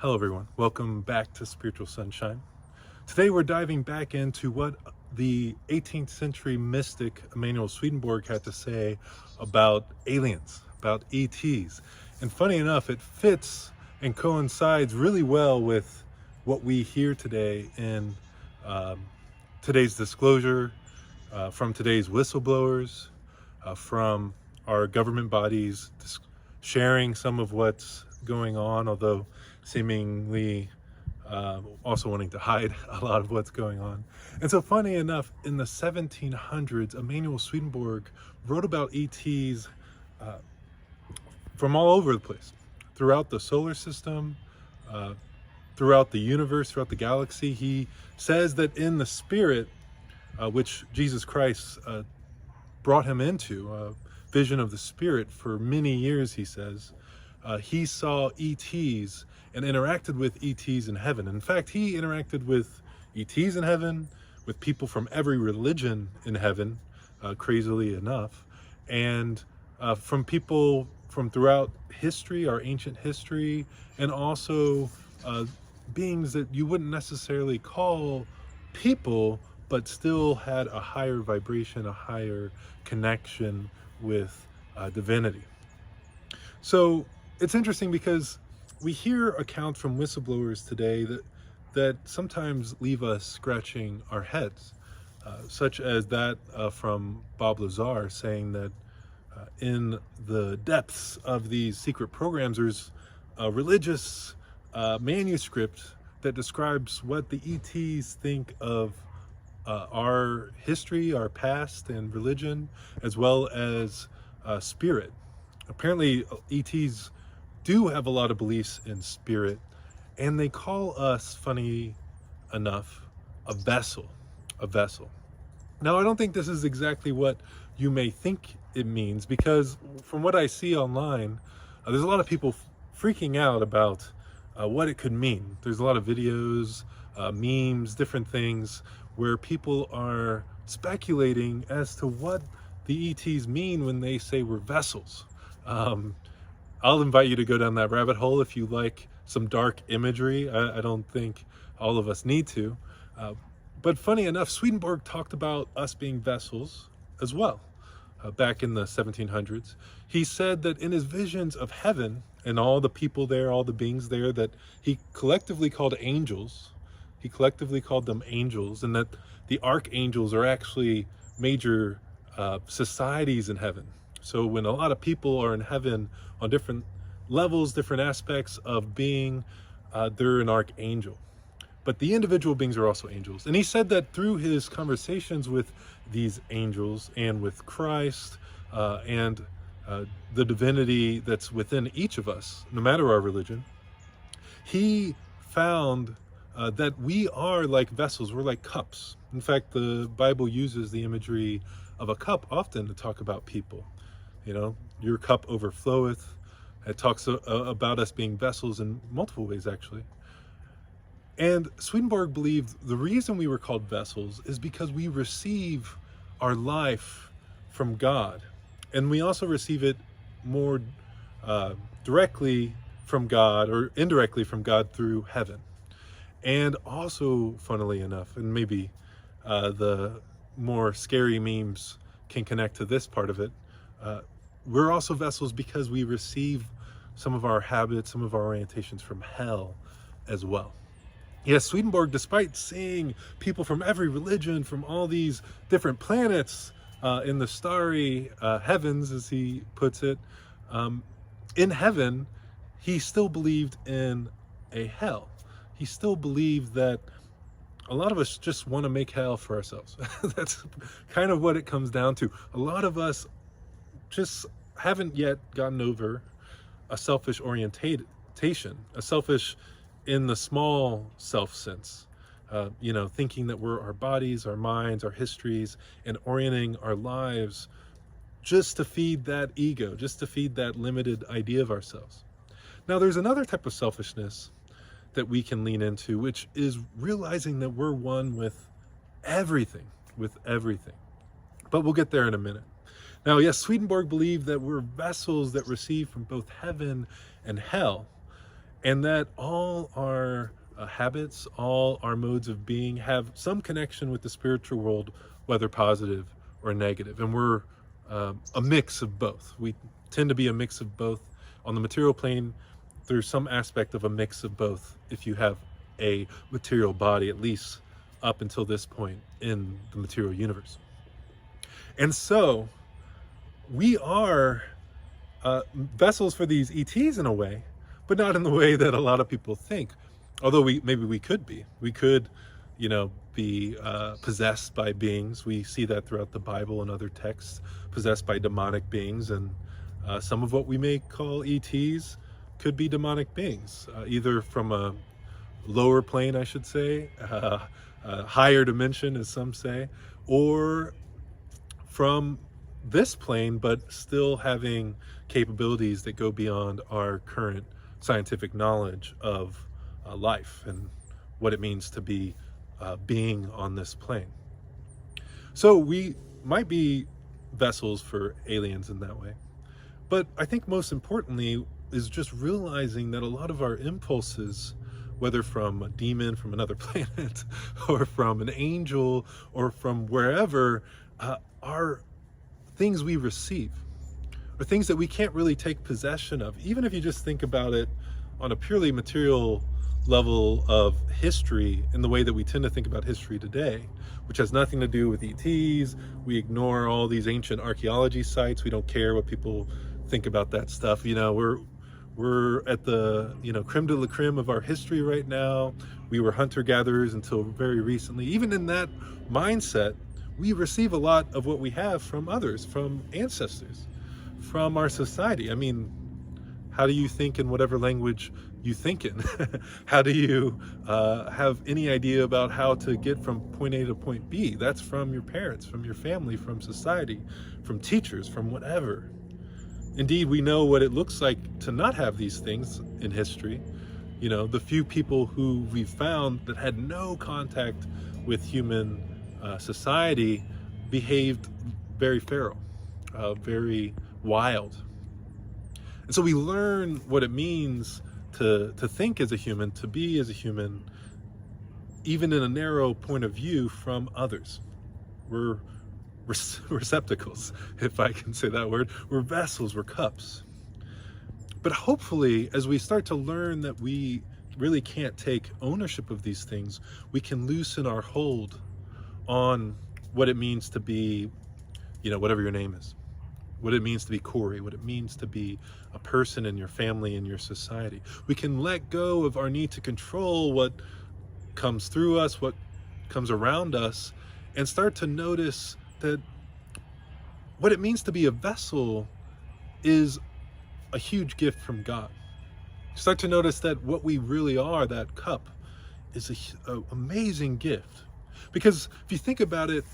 Hello everyone, welcome back to Spiritual Sunshine. Today we're diving back into what the 18th century mystic Emanuel Swedenborg had to say about aliens, about ETs. And funny enough, it fits and coincides really well with what we hear today in today's disclosure, from today's whistleblowers, from our government bodies sharing some of what's going on, although seemingly also wanting to hide a lot of what's going on. And so funny enough, in the 1700s, Emanuel Swedenborg wrote about ETs from all over the place, throughout the solar system, throughout the universe, throughout the galaxy. He says that in the spirit, which Jesus Christ brought him into, a vision of the spirit for many years, he says, he saw ETs and interacted with ETs in heaven. In fact, he interacted with ETs in heaven, with people from every religion in heaven, crazily enough, and from people from throughout history, our ancient history, and also beings that you wouldn't necessarily call people, but still had a higher vibration, a higher connection with divinity. So it's interesting because we hear accounts from whistleblowers today that sometimes leave us scratching our heads, such as that from Bob Lazar, saying that in the depths of these secret programs, there's a religious manuscript that describes what the ETs think of our history, our past, and religion, as well as spirit. Apparently, ETs do have a lot of beliefs in spirit, and they call us, funny enough, a vessel. A vessel. Now, I don't think this is exactly what you may think it means, because from what I see online, there's a lot of people freaking out about what it could mean. There's a lot of videos, memes, different things where people are speculating as to what the ETs mean when they say we're vessels. I'll invite you to go down that rabbit hole if you like some dark imagery. I don't think all of us need to. But funny enough, Swedenborg talked about us being vessels as well. Back in the 1700s, he said that in his visions of heaven and all the people there, all the beings there, that he collectively called angels, he collectively called them angels, and that the archangels are actually major societies in heaven. So when a lot of people are in heaven on different levels, different aspects of being, they're an archangel. But the individual beings are also angels. And he said that through his conversations with these angels and with Christ and the divinity that's within each of us, no matter our religion, he found that we are like vessels. We're like cups. In fact, the Bible uses the imagery of a cup often to talk about people. You know, your cup overfloweth. It talks about us being vessels in multiple ways, actually. And Swedenborg believed the reason we were called vessels is because we receive our life from God. And we also receive it more directly from God, or indirectly from God, through heaven. And also, funnily enough, and maybe the more scary memes can connect to this part of it, we're also vessels because we receive some of our habits, some of our orientations from hell as well. Yes, Swedenborg, despite seeing people from every religion, from all these different planets in the starry heavens, as he puts it, in heaven, he still believed in a hell. He still believed that a lot of us just want to make hell for ourselves. That's kind of what it comes down to. A lot of us just haven't yet gotten over a selfish orientation, a selfish in the small self sense, thinking that we're our bodies, our minds, our histories, and orienting our lives just to feed that ego, just to feed that limited idea of ourselves. Now, there's another type of selfishness that we can lean into, which is realizing that we're one with everything, But we'll get there in a minute. Now, yes, Swedenborg believed that we're vessels that receive from both heaven and hell. and that all our habits, all our modes of being have some connection with the spiritual world, whether positive or negative. And we're a mix of both. We tend to be a mix of both. On the material plane, there's some aspect of a mix of both if you have a material body, at least up until this point in the material universe. And so we are vessels for these ETs in a way, but not in the way that a lot of people think. Although maybe we could be. We could, be possessed by beings. We see that throughout the Bible and other texts, possessed by demonic beings. And some of what we may call ETs could be demonic beings, either from a lower plane, I should say, a higher dimension, as some say, or from this plane, but still having capabilities that go beyond our current scientific knowledge of life and what it means to be being on this plane. So we might be vessels for aliens in that way. But I think most importantly is just realizing that a lot of our impulses, whether from a demon from another planet or from an angel or from wherever, are things we receive, or things that we can't really take possession of. Even if you just think about it on a purely material level of history, in the way that we tend to think about history today, which has nothing to do with ETs. We ignore all these ancient archaeology sites. We don't care what people think about that stuff. We're at the creme de la creme of our history right now. We were hunter-gatherers until very recently. Even in that mindset, we receive a lot of what we have from others, from ancestors, from our society. I mean, how do you think in whatever language you think in? How do you have any idea about how to get from point A to point B? That's from your parents, from your family, from society, from teachers, from whatever. Indeed, we know what it looks like to not have these things in history. The few people who we've found that had no contact with human society behaved very feral, very wild. And so we learn what it means to think as a human, to be as a human, even in a narrow point of view from others. We're receptacles, if I can say that word. We're vessels, we're cups. But hopefully, as we start to learn that we really can't take ownership of these things, we can loosen our hold on what it means to be, whatever your name is, what it means to be Corey, what it means to be a person in your family, in your society. We can let go of our need to control what comes through us, what comes around us, and start to notice that what it means to be a vessel is a huge gift from God. Start to notice that what we really are, that cup, is an amazing gift. Because if you think about it,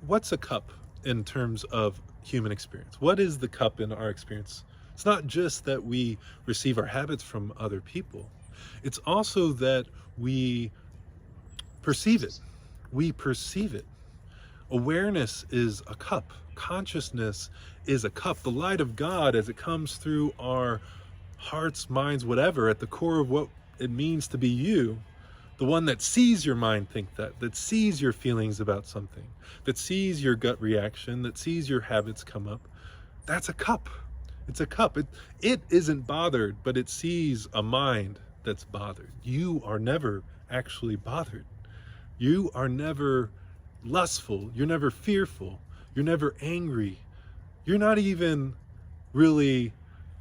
what's a cup in terms of human experience? What is the cup in our experience? It's not just that we receive our habits from other people. It's also that we perceive it. We perceive it. Awareness is a cup. Consciousness is a cup. The light of God, as it comes through our hearts, minds, whatever, at the core of what it means to be you, the one that sees your mind think that sees your feelings about something, that sees your gut reaction, that sees your habits come up, that's a cup. It's a cup. It isn't bothered, but it sees a mind that's bothered. You are never actually bothered. You are never lustful. You're never fearful. You're never angry. You're not even really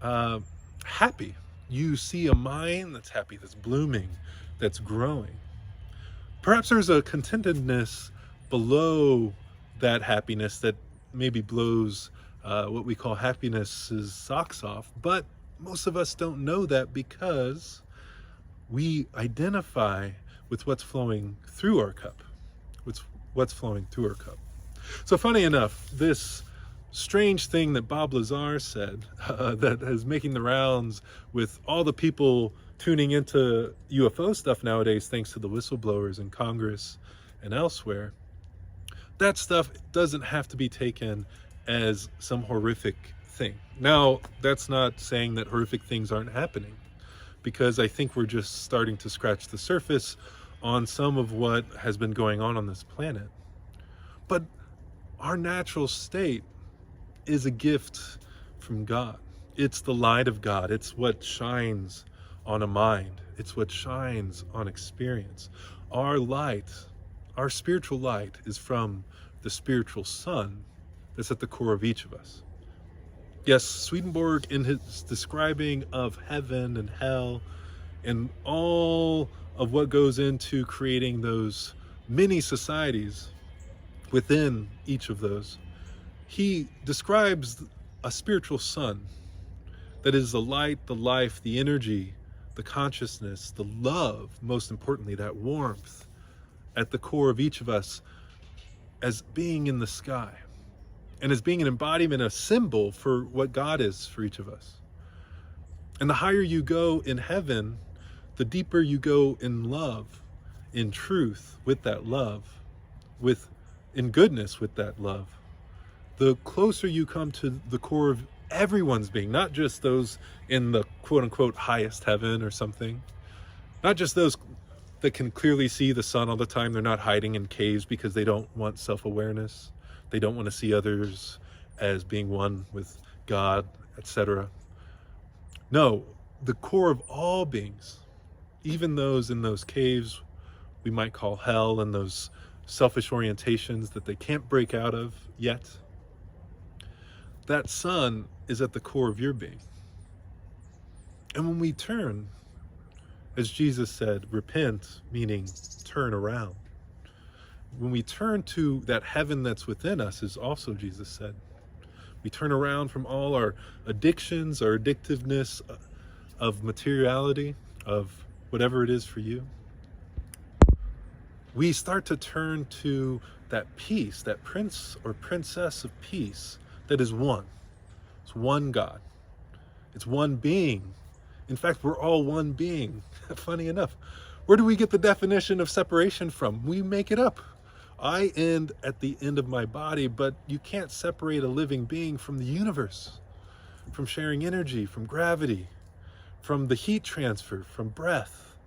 happy. You see a mind that's happy, that's blooming, that's growing. Perhaps there's a contentedness below that happiness that maybe blows what we call happiness's socks off, but most of us don't know that because we identify with what's flowing through our cup. What's flowing through our cup. So funny enough, this strange thing that Bob Lazar said that is making the rounds with all the people tuning into UFO stuff nowadays, thanks to the whistleblowers in Congress and elsewhere, that stuff doesn't have to be taken as some horrific thing. Now, that's not saying that horrific things aren't happening, because I think we're just starting to scratch the surface on some of what has been going on this planet. But our natural state is a gift from God. It's the light of God. It's what shines on a mind. It's what shines on experience. Our light, our spiritual light, is from the spiritual sun that's at the core of each of us. Yes, Swedenborg, in his describing of heaven and hell and all of what goes into creating those mini societies within each of those, he describes a spiritual sun that is the light, the life, the energy, the consciousness, the love, most importantly, that warmth at the core of each of us, as being in the sky and as being an embodiment, a symbol for what God is for each of us. And the higher you go in heaven, the deeper you go in love, in truth with that love, in goodness with that love. The closer you come to the core of everyone's being, not just those in the quote unquote highest heaven or something, not just those that can clearly see the sun all the time. They're not hiding in caves because they don't want self-awareness. They don't want to see others as being one with God, etc. No, the core of all beings, even those in those caves we might call hell, and those selfish orientations that they can't break out of yet, that sun is at the core of your being. And when we turn, as Jesus said, repent, meaning turn around. When we turn to that heaven that's within us, as also Jesus said, we turn around from all our addictions, our addictiveness of materiality, of whatever it is for you. We start to turn to that peace, that prince or princess of peace that is one. It's one God. It's one being. In fact, we're all one being. Funny enough. Where do we get the definition of separation from? We make it up. I end at the end of my body, but you can't separate a living being from the universe, from sharing energy, from gravity, from the heat transfer, from breath.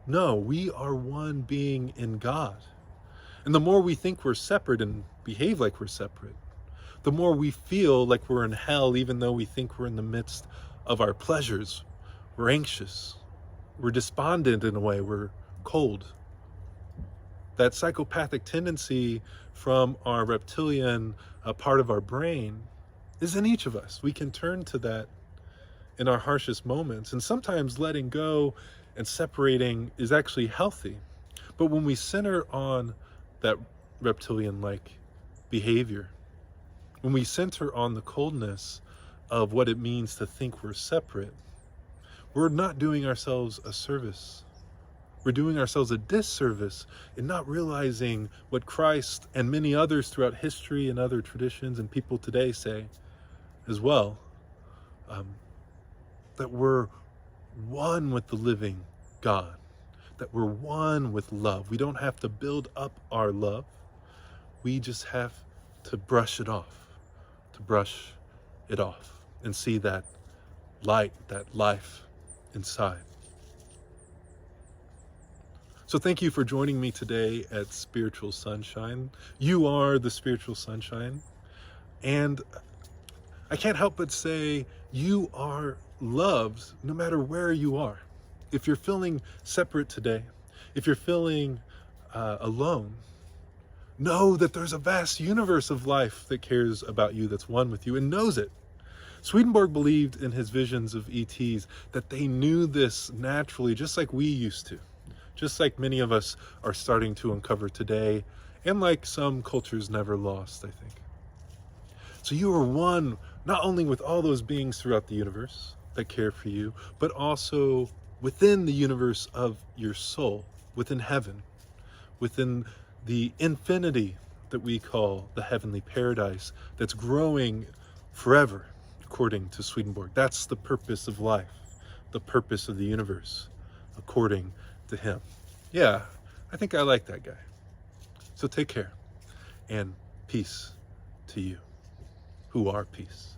No, we are one being in God. And the more we think we're separate and behave like we're separate, the more we feel like we're in hell, even though we think we're in the midst of our pleasures. We're anxious. We're despondent in a way. We're cold. That psychopathic tendency from our reptilian part of our brain is in each of us. We can turn to that in our harshest moments. And sometimes letting go and separating is actually healthy. But when we center on that reptilian-like behavior, when we center on the coldness of what it means to think we're separate, we're not doing ourselves a service. We're doing ourselves a disservice in not realizing what Christ and many others throughout history and other traditions and people today say as well, that we're one with the living God, that we're one with love. We don't have to build up our love. We just have to brush it off, and see that light, that life inside. So thank you for joining me today at Spiritual Sunshine. You are the spiritual sunshine. And I can't help but say you are loved no matter where you are. If you're feeling separate today, if you're feeling alone, know that there's a vast universe of life that cares about you, that's one with you and knows it. Swedenborg believed in his visions of ETs that they knew this naturally, just like we used to. Just like many of us are starting to uncover today, and like some cultures never lost, I think. So you are one, not only with all those beings throughout the universe that care for you, but also within the universe of your soul, within heaven, within the infinity that we call the heavenly paradise that's growing forever, according to Swedenborg. That's the purpose of life, the purpose of the universe, according to him. Yeah, I think I like that guy. So take care, and peace to you who are peace.